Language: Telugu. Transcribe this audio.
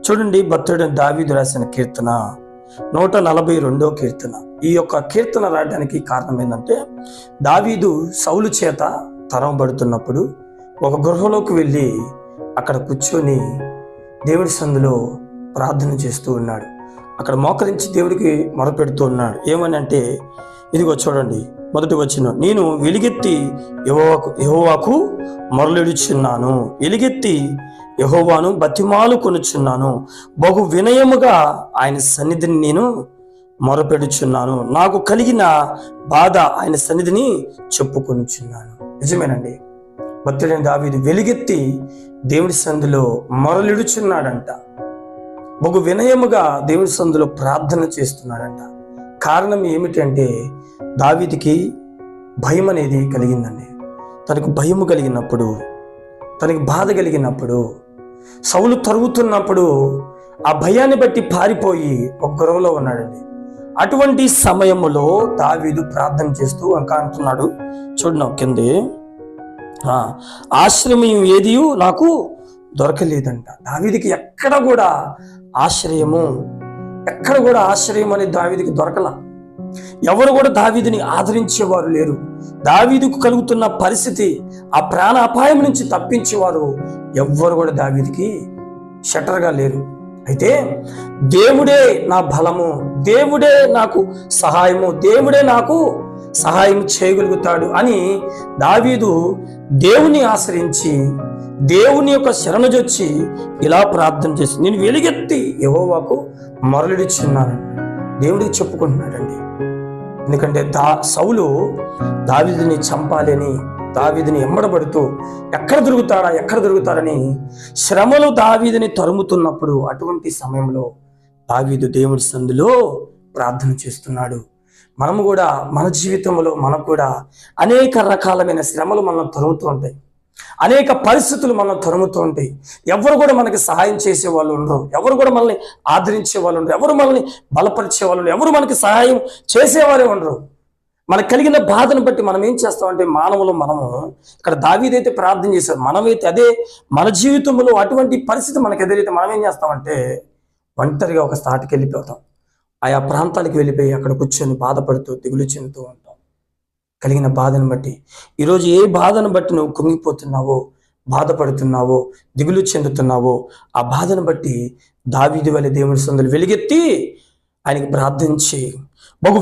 చూడండి, భక్తుడు దావీదు రాసిన కీర్తన 142వ కీర్తన. ఈ యొక్క కీర్తన రాయడానికి కారణం ఏంటంటే, దావీదు సౌలు చేత తరమబడుతున్నప్పుడు ఒక గృహలోకి వెళ్ళి అక్కడ కూర్చొని దేవుడి సందులో ప్రార్థన చేస్తూ ఉన్నాడు. అక్కడ మోకరించి దేవుడికి మొరపెడుతూ ఉన్నాడు. ఏమని అంటే, ఇదిగో చూడండి, మొదటి వచనం, నేను వెలిగెత్తి యెహోవాకు మొరలిడుచున్నాను, వెలిగెత్తి యెహోవాను బతిమాలు కొనుచున్నాను, బహు వినయముగా ఆయన సన్నిధిని నేను మొరపెడుచున్నాను, నాకు కలిగిన బాధ ఆయన సన్నిధిని చెప్పుకొనుచున్నాను. నిజమేనండి, భక్తుడైన దావీదు వెలిగెత్తి దేవుడి సందులో మొరలిడుచున్నాడంట. బహు వినయముగా దేవుడి సందులో ప్రార్థన చేస్తున్నాడంట. కారణం ఏమిటంటే, దావీదుకి భయం అనేది కలిగిందండి. తనకు భయము కలిగినప్పుడు, తనకి బాధ కలిగినప్పుడు, సౌలు తరుగుతున్నప్పుడు ఆ భయాన్ని బట్టి పారిపోయి ఒక గొడవలో ఉన్నాడండి. అటువంటి సమయంలో దావీదు ప్రార్థన చేస్తూ అంటున్నాడు. చూడండి కిందే, ఆశ్రయం ఏది నాకు దొరకలేదంట. దావీదుకి ఎక్కడ కూడా ఆశ్రయం అనేది దావీదుకి దొరకల. ఎవరు కూడా దావీదుని ఆదరించేవారు లేరు. దావీదుకు కలుగుతున్న పరిస్థితి, ఆ ప్రాణ అపాయం నుంచి తప్పించేవారు ఎవ్వరు కూడా దావీదుకి షటర్గా లేరు. అయితే దేవుడే నా బలము, దేవుడే నాకు సహాయము, దేవుడే నాకు సహాయం చేయగలుగుతాడు అని దావీదు దేవుని ఆశ్రయించి, దేవుని యొక్క శరణుజొచ్చి ఇలా ప్రార్థన చేసి, నేను వెలిగెత్తి యెహోవాకు మొరలిడుచున్నాను దేవుడికి చెప్పుకుంటున్నాడండి. ఎందుకంటే సౌలు దావీదుని చంపాలని, దావీదుని ఎమ్మడబడుతూ ఎక్కడ దొరుకుతాడని శ్రమలు దావీదుని తరుముతున్నప్పుడు, అటువంటి సమయంలో దావీదు దేవుడి సందులో ప్రార్థన చేస్తున్నాడు. మనము కూడా మన జీవితంలో మనకు కూడా అనేక రకాలమైన శ్రమలు మనం తరుముతూ ఉంటాయి, అనేక పరిస్థితులు మనం తరుముతూ ఉంటాయి. ఎవరు కూడా మనకి సహాయం చేసే వాళ్ళు ఉండరు, ఎవరు కూడా మనల్ని ఆదరించే వాళ్ళు ఉండరు, ఎవరు మనల్ని బలపరిచే వాళ్ళు ఉండరు, ఎవరు మనకి సహాయం చేసేవారే ఉండరు. మనకు కలిగిన బాధను బట్టి మనం ఏం చేస్తామంటే, మనము ఇక్కడ దావీదైతే ప్రార్థన చేశారు, మనమైతే అదే మన జీవితంలో అటువంటి పరిస్థితి మనకు ఎదురైతే మనం ఏం చేస్తామంటే, ఒంటరిగా ఒక స్థాటికి వెళ్ళిపోతాం. ఆయా ప్రాంతాలకు వెళ్ళిపోయి అక్కడ కూర్చొని బాధపడుతూ దిగులు చెందుతూ ఉంటాం. కలిగిన బాధను బట్టి, ఈరోజు ఏ బాధను బట్టి నువ్వు కుంగిపోతున్నావో, బాధపడుతున్నావో, దిగులు చెందుతున్నావో, ఆ బాధను బట్టి దావీదు వలె దేవుని సందులు వెలిగెత్తి ఆయనకి ప్రార్థించి బహు